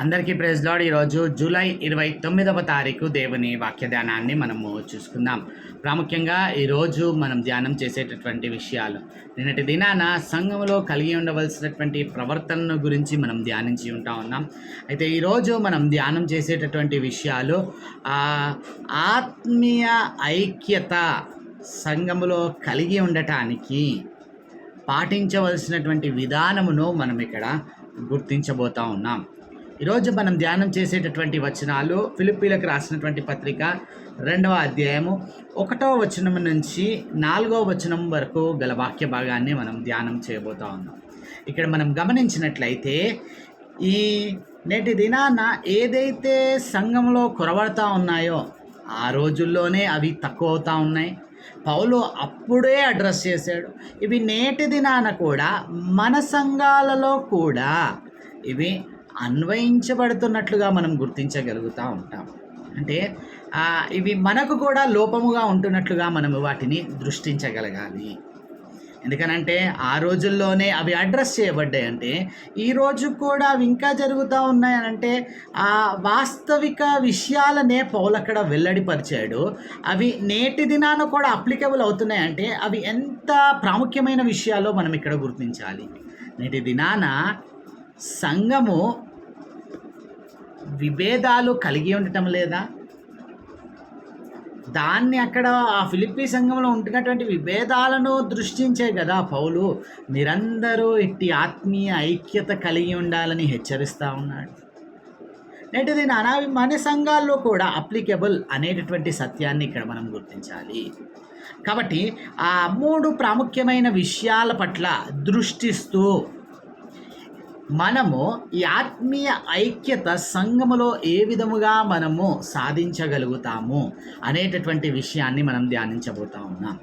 అందరికీ praise lord. ఈరోజు July 29వ తారీఖు దేవుని వాక్య ధ్యానాన్ని మనము చూసుకుందాం. ప్రాముఖ్యంగా ఈరోజు మనం ధ్యానం చేసేటటువంటి విషయాలు నిన్నటి దినాన సంఘంలో కలిగి ఉండవలసినటువంటి ప్రవర్తనను గురించి మనం ధ్యానించి ఉన్నాం. అయితే ఈరోజు మనం ధ్యానం చేసేటటువంటి విషయాలు ఆత్మీయ ఐక్యత సంఘములో కలిగి ఉండటానికి పాటించవలసినటువంటి విధానమును మనం ఇక్కడ గుర్తించబోతా ఉన్నాం. ఈరోజు మనం ధ్యానం చేసేటటువంటి వచనాలు ఫిలిప్పీలకు రాసినటువంటి పత్రిక 2వ అధ్యాయము 1వ వచనం నుంచి 4వ వచనం వరకు గల వాక్య భాగాన్ని మనం ధ్యానం చేయబోతా ఉన్నాం. ఇక్కడ మనం గమనించినట్లయితే ఈ నేటి దినాన ఏదైతే సంఘంలో కొరవడతా ఉన్నాయో ఆ రోజుల్లోనే అవి తక్కువ అవుతూ ఉన్నాయి. పౌలు అప్పుడే అడ్రస్ చేశాడు. ఇవి నేటి దినాన కూడా మన సంఘాలలో కూడా ఇవి అన్వయించబడుతున్నట్లుగా మనం గుర్తించగలుగుతూ ఉంటాం. అంటే ఇవి మనకు కూడా లోపముగా ఉంటున్నట్లుగా మనము వాటిని దృష్టించగలగాలి. ఎందుకనంటే ఆ రోజుల్లోనే అవి అడ్రస్ చేయబడ్డాయి. అంటే ఈరోజు కూడా అవి ఇంకా జరుగుతూ ఉన్నాయనంటే ఆ వాస్తవిక విషయాలనే పౌలు అక్కడ వెల్లడిపరిచాడు. అవి నేటి దినాన కూడా అప్లికబుల్ అవుతున్నాయంటే అవి ఎంత ప్రాముఖ్యమైన విషయాలో మనం ఇక్కడ గుర్తించాలి. నేటి దినాన సంఘము విభేదాలు కలిగి ఉండటం లేదా? దాన్ని అక్కడ ఆ ఫిలిప్పీ సంఘంలో ఉంటున్నటువంటి విభేదాలను దృష్టించే కదా పౌలు మీరందరూ ఇట్టి ఆత్మీయ ఐక్యత కలిగి ఉండాలని హెచ్చరిస్తూ ఉన్నాడు. నేటి దినాన మన సంఘాల్లో కూడా అప్లికబుల్ అనేటటువంటి సత్యాన్ని ఇక్కడ మనం గుర్తించాలి. కాబట్టి ఆ 3 ప్రాముఖ్యమైన విషయాల పట్ల దృష్టిస్తూ మనము ఈ ఆత్మీయ ఐక్యత సంఘములో ఏ విధముగా మనము సాధించగలుగుతాము అనేటటువంటి విషయాన్ని మనం ధ్యానించబోతా ఉన్నాం.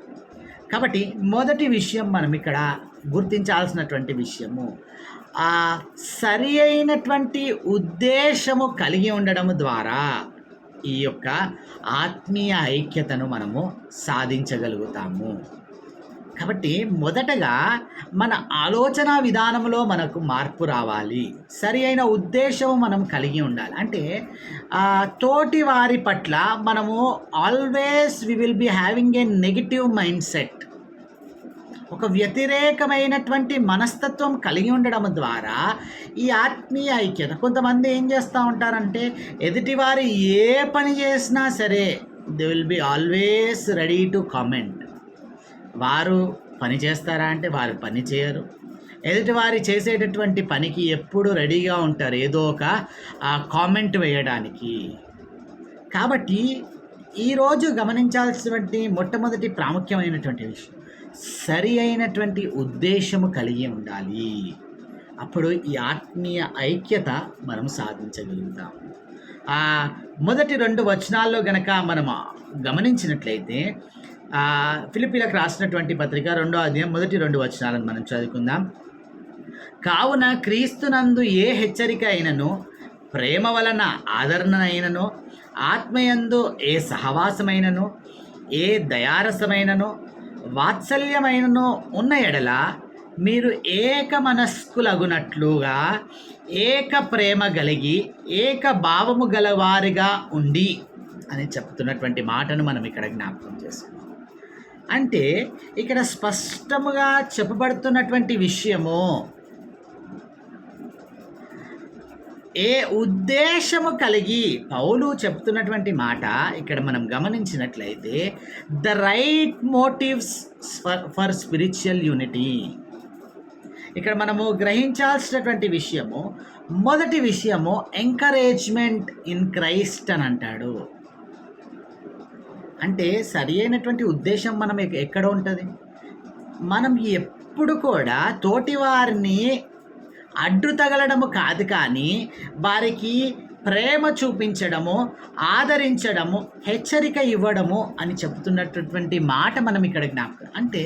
కాబట్టి మొదటి విషయం మనం ఇక్కడ గుర్తించాల్సినటువంటి విషయము సరి అయినటువంటి ఉద్దేశము కలిగి ఉండడం ద్వారా ఈ యొక్క ఆత్మీయ ఐక్యతను మనము సాధించగలుగుతాము. కాబట్టి మొదటగా మన ఆలోచన విధానంలో మనకు మార్పు రావాలి. సరి అయిన ఉద్దేశం మనం కలిగి ఉండాలి. అంటే తోటి వారి పట్ల మనము always we will be having a negative mind set, ఒక వ్యతిరేకమైనటువంటి మనస్తత్వం కలిగి ఉండడం ద్వారా ఈ ఆత్మీయ ఐక్యత. కొంతమంది ఏం చేస్తూ ఉంటారంటే ఎదుటివారు ఏ పని చేసినా సరే they will be always ready to comment. వారు పని చేస్తారా అంటే వారు పని చేయరు. ఎదుటివారి చేసేటటువంటి పనికి ఎప్పుడు రెడీగా ఉంటారు ఏదో ఒక కామెంట్ వేయడానికి. కాబట్టి ఈరోజు గమనించాల్సినటువంటి మొట్టమొదటి ప్రాముఖ్యమైనటువంటి విషయం సరి అయినటువంటి ఉద్దేశము కలిగి ఉండాలి. అప్పుడు ఈ ఆత్మీయ ఐక్యత మనం సాధించగలుగుతాం. మొదటి 2 వచనాల్లో గనక మనం గమనించినట్లయితే ఫిలిప్పీలకు రాసినటువంటి పత్రిక 2వ అధ్యాయం మొదటి 2 వచనాలను మనం చదువుకుందాం. కావున క్రీస్తునందు ఏ హెచ్చరిక అయినను, ప్రేమ వలన ఆదరణ అయినను, ఆత్మయందు ఏ సహవాసమైనను, ఏ దయారసమైనను, వాత్సల్యమైనను ఉన్న ఎడల మీరు ఏక మనస్కులగునట్లుగా ఏక ప్రేమ కలిగి ఏక భావము గలవారిగా ఉండి అని చెప్తున్నటువంటి మాటను మనం ఇక్కడ జ్ఞాపకం చేసుకున్నాం. అంటే ఇక్కడ స్పష్టముగా చెప్పబడుతున్నటువంటి విషయము ఏ ఉద్దేశము కలిగి పౌలు చెప్తున్నటువంటి మాట ఇక్కడ మనం గమనించినట్లయితే the right motives for spiritual unity. ఇక్కడ మనము గ్రహించాల్సినటువంటి విషయము మొదటి విషయము ఎంకరేజ్మెంట్ ఇన్ క్రైస్ట్ అని అంటాడు. అంటే సరి అయినటువంటి ఉద్దేశం మనం ఎక్కడ ఉంటుంది? మనం ఎప్పుడు కూడా తోటి వారిని అడ్డు తగలడము కాదు, కానీ వారికి ప్రేమ చూపించడము, ఆదరించడము, హెచ్చరిక ఇవ్వడము అని చెప్తున్నటువంటి మాట మనం ఇక్కడ జ్ఞాపకం. అంటే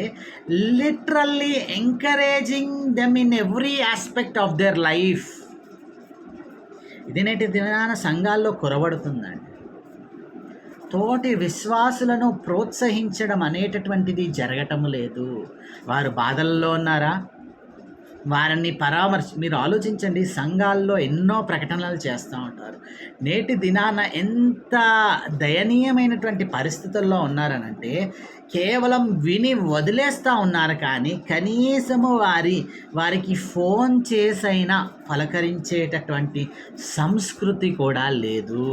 literally encouraging them in every aspect of their life. ఇది నేటి దినాన సంఘాల్లో కొరవడుతుందండి. తోటి విశ్వాసులను ప్రోత్సహించడం అనేటటువంటిది జరగటం లేదు. వారు బాధల్లో ఉన్నారా? వారిని మీరు ఆలోచించండి, సంఘాల్లో ఎన్నో ప్రకటనలు చేస్తూ ఉంటారు. నేటి దినాన ఎంత దయనీయమైనటువంటి పరిస్థితుల్లో ఉన్నారనంటే కేవలం విని వదిలేస్తూ ఉన్నారు, కానీ కనీసము వారికి ఫోన్ చేసైనా పలకరించేటటువంటి సంస్కృతి కూడా లేదు.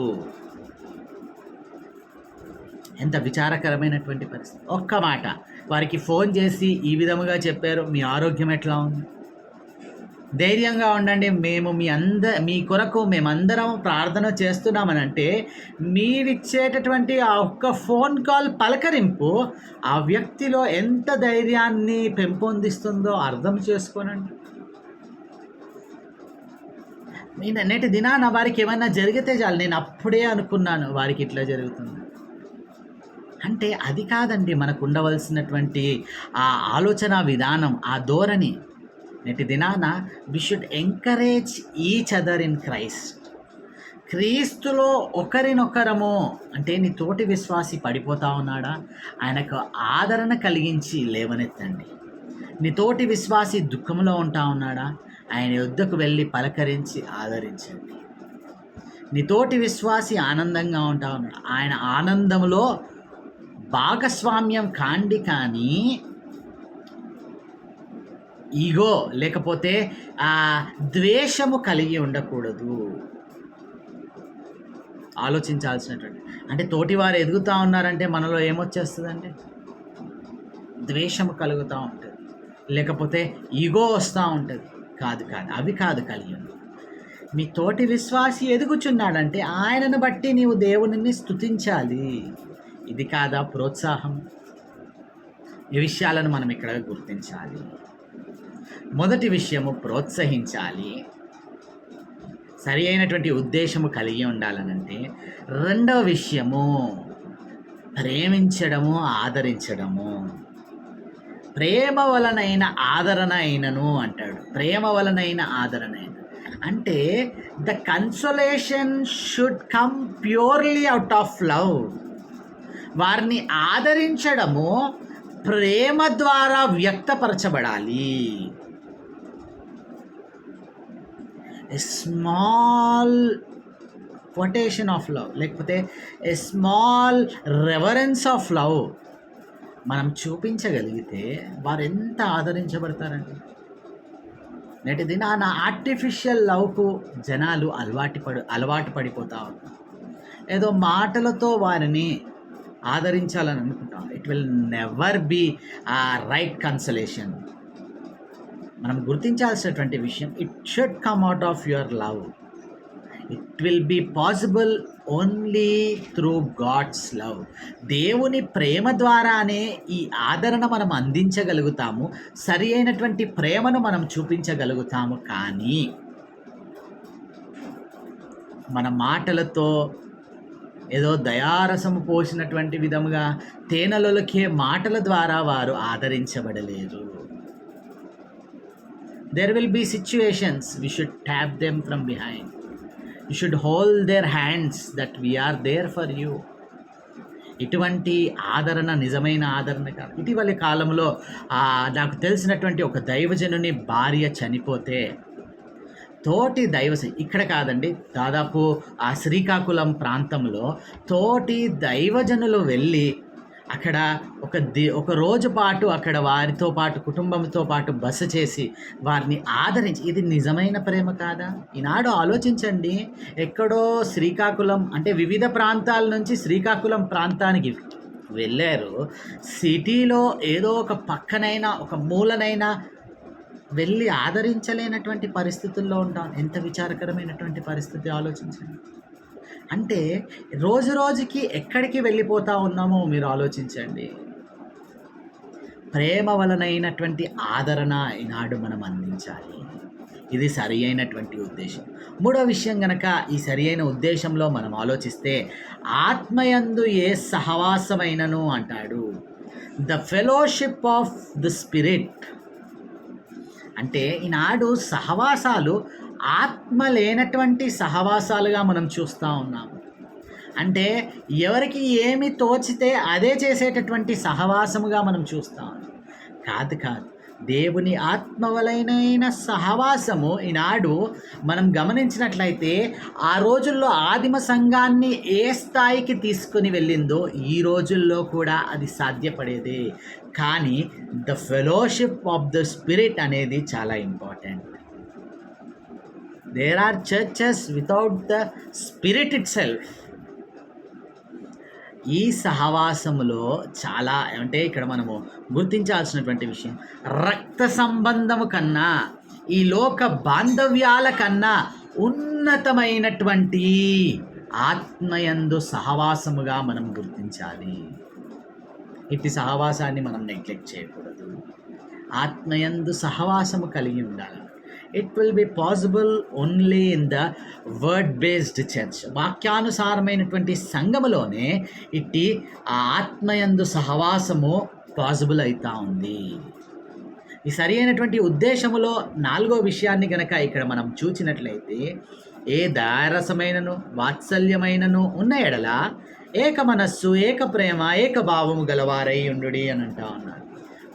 ఎంత విచారకరమైనటువంటి పరిస్థితి. ఒక్క మాట వారికి ఫోన్ చేసి ఈ విధముగా చెప్పారు, మీ ఆరోగ్యం ఎట్లా ఉంది, ధైర్యంగా ఉండండి, మేము మీ కొరకు మేమందరం ప్రార్థన చేస్తున్నామని అంటే మీరిచ్చేటటువంటి ఆ ఒక్క ఫోన్ కాల్ పలకరింపు ఆ వ్యక్తిలో ఎంత ధైర్యాన్ని పెంపొందిస్తుందో అర్థం చేసుకోనండి. నేటి దినాన వారికి ఏమైనా జరిగితే చాలు, నేను అప్పుడే అనుకున్నాను వారికి ఇట్లా జరుగుతుంది అంటే. అది కాదండి మనకు ఉండవలసినటువంటి ఆ ఆలోచన విధానం, ఆ ధోరణి. నేటి దినాన we should encourage each other in Christ. క్రీస్తులో ఒకరినొకరము అంటే నీ తోటి విశ్వాసి పడిపోతా ఉన్నాడా, ఆయనకు ఆదరణ కలిగించి లేవనెత్తండి. నీ తోటి విశ్వాసి దుఃఖంలో ఉంటా ఉన్నాడా, ఆయన యుద్ధకు వెళ్ళి పలకరించి ఆదరించండి. నీ తోటి విశ్వాసి ఆనందంగా ఉంటా ఉన్నాడు, ఆయన ఆనందంలో భాగస్వామ్యం కాండి, కానీ ఈగో లేకపోతే ద్వేషము కలిగి ఉండకూడదు. ఆలోచించాల్సినటువంటి అంటే తోటివారు ఎదుగుతూ ఉన్నారంటే మనలో ఏమొచ్చేస్తుందంటే ద్వేషము కలుగుతూ ఉంటుంది, లేకపోతే ఈగో వస్తూ ఉంటుంది. కాదు అవి కాదు కలిగి ఉంది. మీ తోటి విశ్వాసి ఎదుగుచున్నాడంటే ఆయనను బట్టి నీవు దేవునిని స్తుతించాలి. ఇది కాదా ప్రోత్సాహం? ఈ విషయాలను మనం ఇక్కడ గుర్తించాలి. మొదటి విషయము ప్రోత్సహించాలి, సరి అయినటువంటి ఉద్దేశము కలిగి ఉండాలనంటే. రెండవ విషయము ప్రేమించడము, ఆదరించడము. ప్రేమ వలనైన ఆదరణ అయినను అంటాడు. ప్రేమ వలనైన ఆదరణ అయిన అంటే the consolation should come purely out of love. వారిని ఆదరించడము ప్రేమ ద్వారా వ్యక్తపరచబడాలి. ఎ స్మాల్ క్వటేషన్ ఆఫ్ లవ్, లేకపోతే a small reverence of love మనం చూపించగలిగితే వారు ఎంత ఆదరించబడతారండి. నేటి దినాన ఆర్టిఫిషియల్ లవ్కు జనాలు అలవాటు పడిపోతూ ఉంటారు. ఏదో మాటలతో వారిని ఆదరించాలని అనుకుంటాం. It will never be a right consolation. మనం గుర్తించాల్సినటువంటి విషయం, it should come out of your love. It will be possible only through God's love. దేవుని ప్రేమ ద్వారానే ఈ ఆదరణ మనం అందించగలుగుతాము, సరి అయినటువంటి ప్రేమను మనం చూపించగలుగుతాము. కానీ మన మాటలతో ఏదో దయారసము పోసినటువంటి విధముగా తేనెలొలికే మాటల ద్వారా వారు ఆదరించబడలేరు. There will be situations we should tap them from behind. You should hold their hands that we are there for you. ఇటువంటి ఆదరణ నిజమైన ఆదరణ కాదు. ఇటీవలి కాలంలో నాకు తెలిసినటువంటి ఒక దైవజనుని భార్య చనిపోతే తోటి ఇక్కడ కాదండి, దాదాపు ఆ శ్రీకాకుళం ప్రాంతంలో తోటి దైవజనులు వెళ్ళి అక్కడ ఒక రోజు పాటు అక్కడ వారితో పాటు కుటుంబంతో పాటు బస చేసి వారిని ఆదరించి, ఇది నిజమైన ప్రేమ కాదా? ఈనాడు ఆలోచించండి, ఎక్కడో శ్రీకాకుళం అంటే వివిధ ప్రాంతాల నుంచి శ్రీకాకుళం ప్రాంతానికి వెళ్ళారు. సిటీలో ఏదో ఒక పక్కనైనా ఒక మూలనైనా వెళ్ళి ఆదరించలేనటువంటి పరిస్థితుల్లో ఉంటాం. ఎంత విచారకరమైనటువంటి పరిస్థితి ఆలోచించండి. అంటే రోజు రోజుకి ఎక్కడికి వెళ్ళిపోతూ ఉన్నామో మీరు ఆలోచించండి. ప్రేమ వలనైనటువంటి ఆదరణ ఈనాడు మనం అందించాలి. ఇది సరి అయినటువంటి ఉద్దేశం. మూడో విషయం గనక ఈ సరి అయిన ఉద్దేశంలో మనం ఆలోచిస్తే, ఆత్మయందు ఏ సహవాసమైనను అంటాడు, the fellowship of the spirit. అంటే ఈనాడు సహవాసాలు ఆత్మ లేనటువంటి సహవాసాలుగా మనం చూస్తూ ఉన్నాము. అంటే ఎవరికి ఏమి తోచితే అదే చేసేటటువంటి సహవాసముగా మనం చూస్తాం. కాదు. దేవుని ఆత్మవలైన సహవాసము ఈనాడు మనం గమనించినట్లయితే ఆ రోజుల్లో ఆదిమ సంఘాన్ని ఏ స్థాయికి తీసుకుని వెళ్ళిందో ఈ రోజుల్లో కూడా అది సాధ్యపడేదే. కానీ the fellowship of the spirit అనేది చాలా important. There are churches without the spirit itself. ఈ సహవాసములో చాలా అంటే ఇక్కడ మనము గుర్తించాల్సినటువంటి విషయం, రక్త సంబంధము కన్నా ఈ లోక బాంధవ్యాల కన్నా ఉన్నతమైనటువంటి ఆత్మయందు సహవాసముగా మనం గుర్తించాలి. ఇట్టి సహవాసాన్ని మనం నెగ్లెక్ట్ చేయకూడదు. ఆత్మయందు సహవాసము కలిగి ఉండాలి. It will be possible only in the word based church. వాక్యానుసారమైనటువంటి సంఘములోనే ఇట్టి ఆ ఆత్మయందు సహవాసము పాసిబుల్ అవుతా ఉంది. ఈ సరి అయినటువంటి ఉద్దేశములో 4వ విషయాన్ని గనక ఇక్కడ మనం చూచినట్లయితే, ఏ దయారసమైనను వాత్సల్యమైనను ఉన్న ఎడల ఏక మనస్సు ఏక ప్రేమ ఏక భావము గలవారై ఉండుడి అని అంటా ఉన్నారు.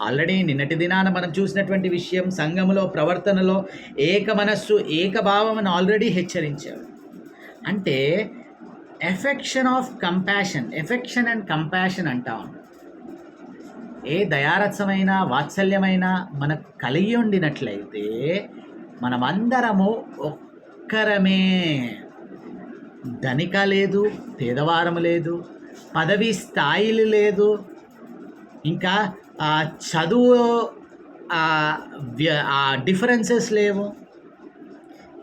ఆల్రెడీ నిన్నటి దినాన మనం చూసినటువంటి విషయం, సంఘములో ప్రవర్తనలో ఏక మనస్సు ఏక భావం అని ఆల్రెడీ హెచ్చరించారు. అంటే ఎఫెక్షన్ అండ్ కంపాషన్ అంటా ఉన్నాం. ఏ దయారసమైన వాత్సల్యమైన మనకు కలిగి ఉండినట్లయితే మనమందరము ఒక్కరమే. ధనిక లేదు, పేదవారము లేదు, పదవి స్థాయిలు లేదు, ఇంకా చదువు డిఫరెన్సెస్ లేవు.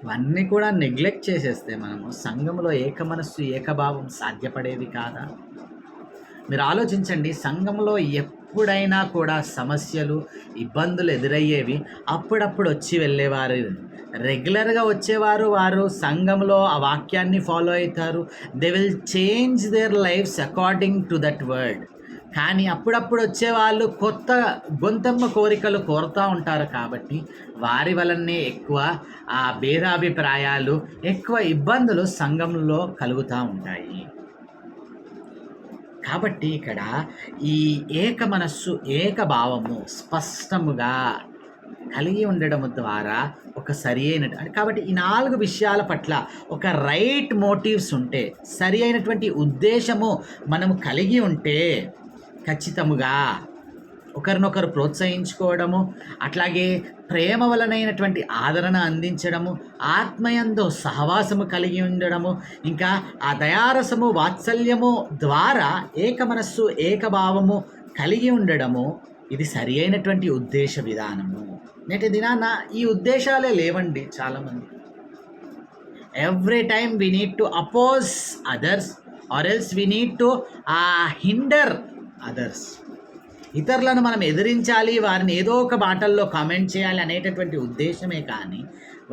ఇవన్నీ కూడా నెగ్లెక్ట్ చేసేస్తే మనము సంఘంలో ఏక మనస్సు ఏకభావం సాధ్యపడేది కాదా? మీరు ఆలోచించండి. సంఘంలో ఎప్పుడైనా కూడా సమస్యలు ఇబ్బందులు ఎదురయ్యేవి. అప్పుడప్పుడు వచ్చి వెళ్ళేవారు, రెగ్యులర్గా వచ్చేవారు. వారు సంఘంలో ఆ వాక్యాన్ని ఫాలో అవుతారు. They will change their lifes according to that word. కానీ అప్పుడప్పుడు వచ్చేవాళ్ళు కొత్త గొంతమ్మ కోరికలు కోరుతూ ఉంటారు. కాబట్టి వారి వలనే ఎక్కువ ఆ భేదాభిప్రాయాలు, ఎక్కువ ఇబ్బందులు సంఘంలో కలుగుతూ ఉంటాయి. కాబట్టి ఇక్కడ ఈ ఏక మనస్సు ఏక భావము స్పష్టముగా కలిగి ఉండడం ద్వారా ఒక సరి అయిన కాబట్టి ఈ 4 విషయాల పట్ల ఒక రైట్ మోటివ్స్ ఉంటే, సరి అయినటువంటి ఉద్దేశము మనము కలిగి ఉంటే ఖచ్చితముగా ఒకరినొకరు ప్రోత్సహించుకోవడము, అట్లాగే ప్రేమ వలనైనటువంటి ఆదరణ అందించడము, ఆత్మయందు సహవాసము కలిగి ఉండడము, ఇంకా ఆ దయారసము వాత్సల్యము ద్వారా ఏక మనస్సు ఏకభావము కలిగి ఉండడము, ఇది సరి అయినటువంటి ఉద్దేశ విధానము. నేటి దినాన ఈ ఉద్దేశాలే లేవండి చాలామంది. Every time we need to oppose others or else we need to hinder others. ఇతరులను మనం ఎదిరించాలి, వారిని ఏదో ఒక బాటల్లో కామెంట్ చేయాలి అనేటటువంటి ఉద్దేశమే కానీ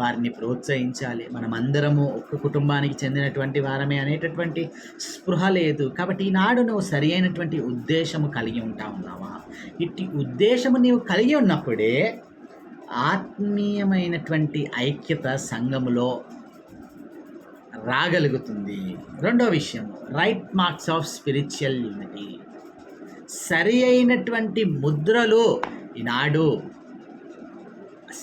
వారిని ప్రోత్సహించాలి, మనమందరము ఒక్క కుటుంబానికి చెందినటువంటి వారమే అనేటటువంటి స్పృహ లేదు. కాబట్టి ఈనాడు నువ్వు సరి అయినటువంటి ఉద్దేశము కలిగి ఉంటా ఉన్నావా? ఇట్టి ఉద్దేశము నీవు కలిగి ఉన్నప్పుడే ఆత్మీయమైనటువంటి ఐక్యత సంఘములో రాగలుగుతుంది. రెండో విషయం, right marks of spiritual unity. సరి అయినటువంటి ముద్రలు ఈనాడు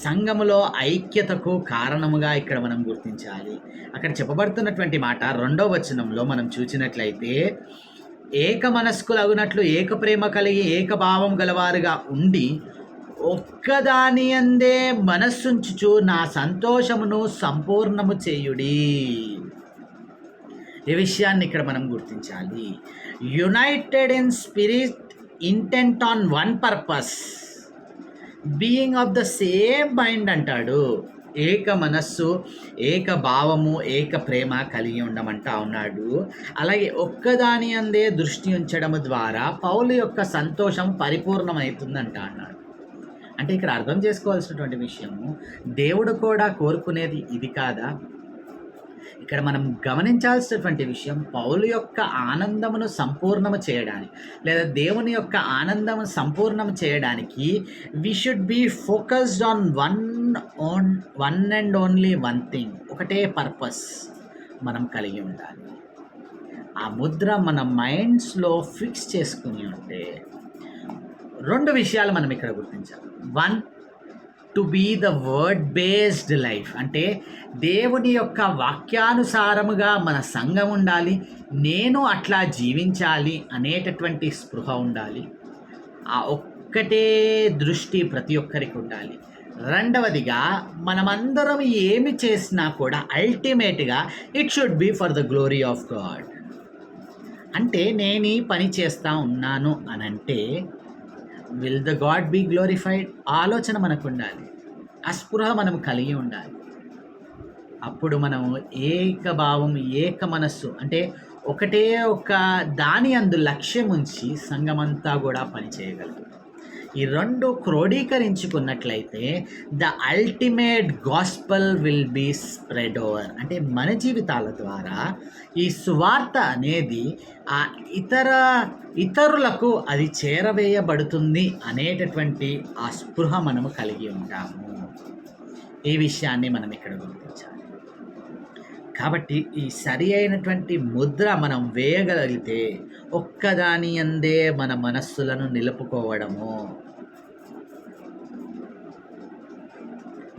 సంఘములో ఐక్యతకు కారణముగా ఇక్కడ మనం గుర్తించాలి. అక్కడ చెప్పబడుతున్నటువంటి మాట 2వ వచనంలో మనం చూసినట్లయితే, ఏక మనస్కులగునట్లు ఏక ప్రేమ కలిగి ఏకభావం గలవారుగా ఉండి ఒక్కదాని అందే మనస్సుంచుచు నా సంతోషమును సంపూర్ణము చేయుడి. ఈ విషయాన్ని ఇక్కడ మనం గుర్తించాలి. United in spirit, intent on one purpose, being of the same mind అంటాడు. ఏక మనస్సు ఏక భావము ఏక ప్రేమ కలిగి ఉండమంటా ఉన్నాడు. అలాగే ఒక్కదాని అందే దృష్టి ఉంచడము ద్వారా పౌలు యొక్క సంతోషం పరిపూర్ణమవుతుందంట అన్నాడు. అంటే ఇక్కడ అర్థం చేసుకోవాల్సినటువంటి విషయము, దేవుడు కూడా కోరుకునేది ఇది కాదా? ఇక్కడ మనం గమనించాల్సినటువంటి విషయం, పౌలు యొక్క ఆనందమును సంపూర్ణము చేయడానికి, లేదా దేవుని యొక్క ఆనందము సంపూర్ణము చేయడానికి we should be focused on one and only one thing. ఒకటే పర్పస్ మనం కలిగి ఉండాలి. ఆ ముద్ర మన మైండ్స్లో ఫిక్స్ చేసుకుని ఉంటే 2 విషయాలు మనం ఇక్కడ గుర్తించాలి. 1, to be the word based life. అంటే దేవుని యొక్క వాక్యానుసారముగా మన సంఘం ఉండాలి, నేను అట్లా జీవించాలి అనేటటువంటి స్పృహ ఉండాలి. ఆ ఒక్కటే దృష్టి ప్రతి ఒక్కరికి ఉండాలి. రెండవదిగా మనమందరం ఏమి చేసినా కూడా అల్టిమేట్గా it should be for the glory of God. అంటే నేను ఈ పని చేస్తూ ఉన్నాను అనంటే will the God be glorified ఆలోచన మనకు ఉండాలి, ఆ స్పృహ మనం కలిగి ఉండాలి. అప్పుడు మనము ఏకభావం ఏక మనస్సు అంటే ఒకటే ఒక దాని అందు లక్ష్యం ఉంచి సంఘమంతా కూడా పనిచేయగలరు. ఈ రెండు క్రోడీకరించుకున్నట్లయితే the ultimate gospel will be spread over. అంటే మన జీవితాల ద్వారా ఈ సువార్త అనేది ఆ ఇతరులకు అది చేరవేయబడుతుంది అనేటటువంటి ఆ స్పృహ మనము కలిగి ఉంటాము. ఈ విషయాన్ని మనం ఇక్కడ గుర్తించాలి. కాబట్టి ఈ సరి అయినటువంటి ముద్ర మనం వేయగలిగితే ఒక్కదాని అందే మన మనస్సులను నిలుపుకోవడము.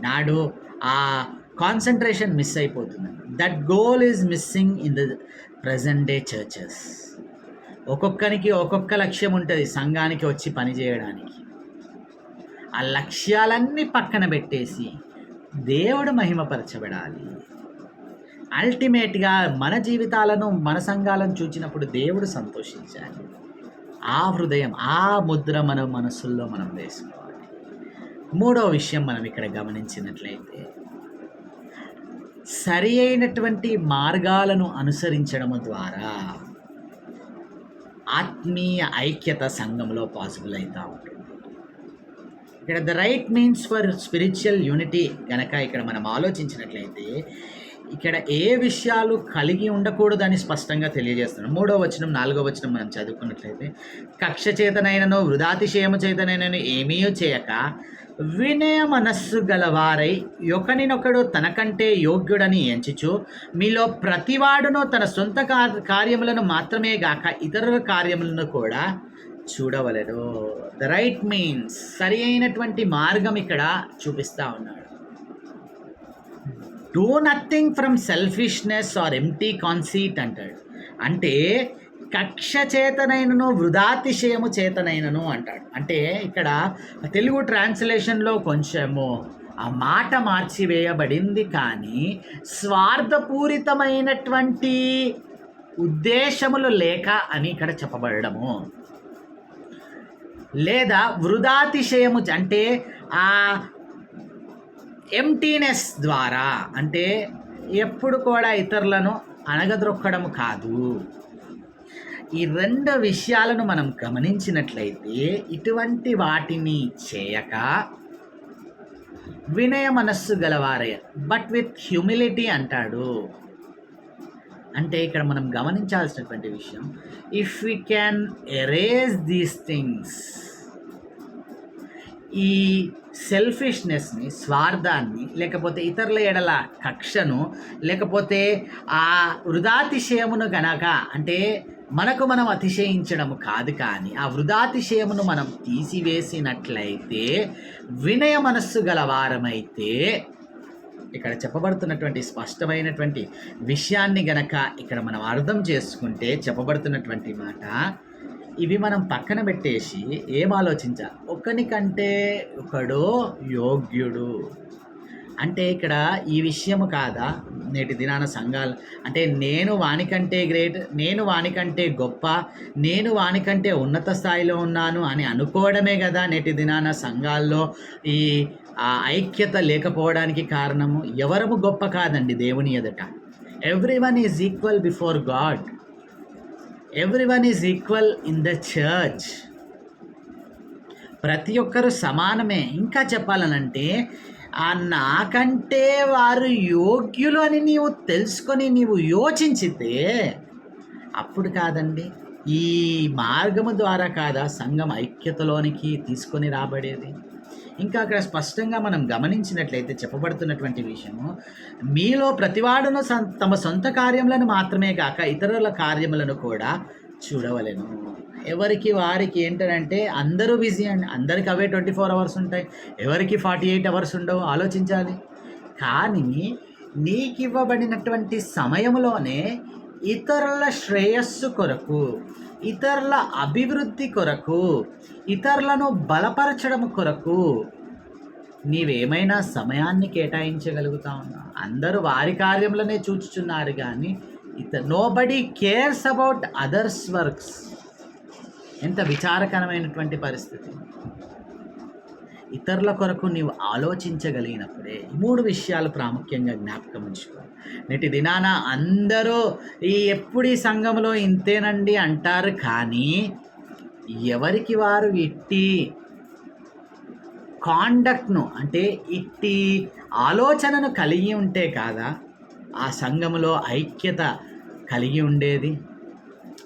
నాడు ఆ కాన్సన్ట్రేషన్ మిస్ అయిపోతుంది. That goal is missing in the present day churches. ఒక్కొక్కరికి ఒక్కొక్క లక్ష్యం ఉంటుంది సంఘానికి వచ్చి పనిచేయడానికి. ఆ లక్ష్యాలన్నీ పక్కన పెట్టేసి దేవుడు మహిమపరచబడాలి. అల్టిమేట్గా మన జీవితాలను మన సంఘాలను చూచినప్పుడు దేవుడు సంతోషించాలి. ఆ హృదయం ఆ ముద్ర మన మనసుల్లో మనం వేసుకోవాలి. మూడో విషయం మనం ఇక్కడ గమనించినట్లయితే సరి అయినటువంటి మార్గాలను అనుసరించడం ద్వారా ఆత్మీయ ఐక్యత సంఘంలో పాసిబుల్ అవుతూ ఉంటుంది. ఇక్కడ the right means for spiritual unity గనక ఇక్కడ మనం ఆలోచించినట్లయితే ఇక్కడ ఏ విషయాలు కలిగి ఉండకూడదని స్పష్టంగా తెలియజేస్తున్నాం. 3వ వచనం 4వ వచనం మనం చదువుకున్నట్లయితే కక్ష చేతనైనను వృధాతిశయము చేతనైనను ఏమీ చేయక వినయ మనస్సు గలవారై ఒకనినొకడు తనకంటే యోగ్యుడని ఎంచుచు మీలో ప్రతివాడును తన సొంత కార్యములను మాత్రమే గాక ఇతరుల కార్యములను కూడా చూడవలెను. ద రైట్ మీన్స్ సరి అయినటువంటి మార్గం ఇక్కడ చూపిస్తూ ఉన్నాడు. Do nothing from selfishness or empty conceit అంటాడు. అంటే కక్ష చేతనైనను వృధాతిశయము చేతనైనను అంటాడు. అంటే ఇక్కడ తెలుగు ట్రాన్స్లేషన్లో కొంచెము ఆ మాట మార్చివేయబడింది, కానీ స్వార్థపూరితమైనటువంటి ఉద్దేశములు లేక అని ఇక్కడ చెప్పబడము, లేదా వృధాతిశయము అంటే ఆ ఎంటీనెస్ ద్వారా అంటే ఎప్పుడు కూడా ఇతరులను అణగద్రొక్కడము కాదు. ఈ రెండు విషయాలను మనం గమనించినట్లయితే ఇటువంటి వాటిని చేయక వినయ మనస్సు గలవారే బట్ విత్ హ్యూమిలిటీ అంటాడు. అంటే ఇక్కడ మనం గమనించాల్సినటువంటి విషయం, if we can erase these things, ఈ సెల్ఫిష్నెస్ని, స్వార్థాన్ని, లేకపోతే ఇతరుల ఎడల కక్షను, లేకపోతే ఆ వృధాతిశయమును గనక అంటే మనకు మనం అతిశయించడం కాదు, కానీ ఆ వృధాతిశయమును మనం తీసివేసినట్లయితే వినయ మనస్సు గలవారమైతే ఇక్కడ చెప్పబడుతున్నటువంటి స్పష్టమైనటువంటి విషయాన్ని గనక ఇక్కడ మనం అర్థం చేసుకుంటే చెప్పబడుతున్నటువంటి మాట ఇవి మనం పక్కన పెట్టేసి ఏం ఆలోచించాలి, ఒకనికంటే ఒకడు యోగ్యుడు అంటే ఇక్కడ ఈ విషయము కాదా నేటి దినాన సంఘాలు అంటే నేను వానికంటే గ్రేట్, నేను వానికంటే గొప్ప, నేను వానికంటే ఉన్నత స్థాయిలో ఉన్నాను అని అనుకోవడమే కదా నేటి దినాన సంఘాల్లో ఈ ఐక్యత లేకపోవడానికి కారణము. ఎవరము గొప్ప కాదండి దేవుని ఎదుట. Everyone is equal before God, everyone is equal in the church. ప్రతి ఒక్కరు సమానమే. ఇంకా చెప్పాలనంటే నాకంటే వారు యోగ్యులు అని నీవు తెలుసుకొని నీవు యోచించితే అప్పుడు కాదండి ఈ మార్గము ద్వారా కాదా సంఘం ఐక్యతలోనికి తీసుకొని రాబడేది. ఇంకా అక్కడ స్పష్టంగా మనం గమనించినట్లయితే చెప్పబడుతున్నటువంటి విషయము, మీలో ప్రతివాడును తమ సొంత కార్యములను మాత్రమే కాక ఇతరుల కార్యములను కూడా చూడవలెను. ఎవరికి వారికి ఏంటంటే అందరూ బిజీ అండి. అందరికి అవే 24 అవర్స్ ఉంటాయి. ఎవరికి 48 అవర్స్ ఉండవు. ఆలోచించాలి. కానీ నీకివ్వబడినటువంటి సమయంలోనే ఇతరుల శ్రేయస్సు కొరకు, ఇతరుల అభివృద్ధి కొరకు, ఇతరులను బలపరచడం కొరకు నీవేమైనా సమయాన్ని కేటాయించగలుగుతా ఉన్నా? అందరూ వారి కార్యములనే చూచుచున్నారు కానీ nobody cares about others works. ఎంత విచారకరమైనటువంటి పరిస్థితి. ఇతరుల కొరకు నీవు ఆలోచించగలిగినప్పుడే ఈ 3 విషయాలు ప్రాముఖ్యంగా జ్ఞాపకం ఉంచుకో. నేటి దినాన అందరూ ఎప్పుడు ఈ సంఘంలో ఇంతేనండి అంటారు కానీ ఎవరికి వారు ఇట్టి కాండక్ట్ను అంటే ఇట్టి ఆలోచనను కలిగి ఉంటే కాదా ఆ సంఘములో ఐక్యత కలిగి ఉండేది?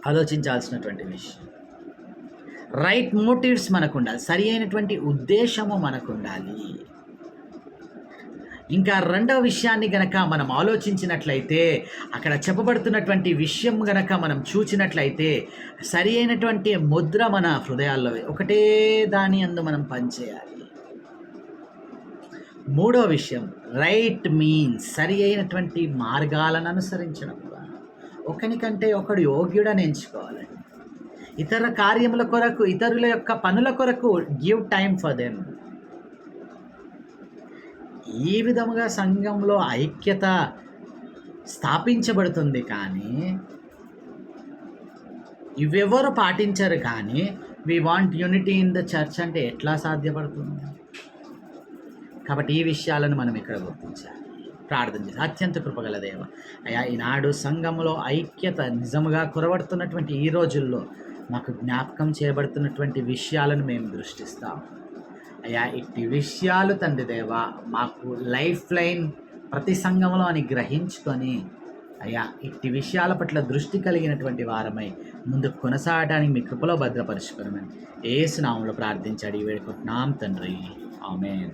ఆలోచించాల్సినటువంటి విషయం. రైట్ మోటివ్స్ మనకు ఉండాలి. సరి అయినటువంటి ఉద్దేశము మనకు ఉండాలి. ఇంకా రెండవ విషయాన్ని గనక మనం ఆలోచించినట్లయితే, అక్కడ చెప్పబడుతున్నటువంటి విషయం గనక మనం చూచినట్లయితే సరి అయినటువంటి ముద్ర మన హృదయాల్లో ఒకటే దాని అందు మనం పనిచేయాలి. మూడో విషయం రైట్ మీన్స్, సరి అయినటువంటి మార్గాలను అనుసరించడం. ఒకనికంటే ఒకడు యోగ్యుడని ఎంచుకోవాలండి. ఇతర కార్యముల కొరకు, ఇతరుల యొక్క పనుల కొరకు గివ్ టైం ఫర్ దెమ్. ఈ విధముగా సంఘంలో ఐక్యత స్థాపించబడుతుంది. కానీ ఇవెవరు పాటించరు. కానీ we want unity in the church అంటే ఎట్లా సాధ్యపడుతుంది? కాబట్టి ఈ విషయాలను మనం ఇక్కడ గుర్తించాలి. ప్రార్థన చేసి అత్యంత కృపగల దేవ, అయ్యా ఈనాడు సంఘంలో ఐక్యత నిజముగా కొరబడుతున్నటువంటి ఈ రోజుల్లో మాకు జ్ఞాపకం చేయబడుతున్నటువంటి విషయాలను మేము దృష్టిస్తాం. అయ్యా ఇట్టి విషయాలు తండ్రి దేవ మాకు లైఫ్ లైన్ ప్రతి సంఘంలో అని గ్రహించుకొని అయ్యా ఇట్టి విషయాల పట్ల దృష్టి కలిగినటువంటి వారమై ముందుకు కొనసాగడానికి మీ కృపలో భద్రపరుచుకోమని యేసు నామములో ప్రార్థించాడు ఈ వేడుకుంటున్నాం తండ్రి. ఆమేన్.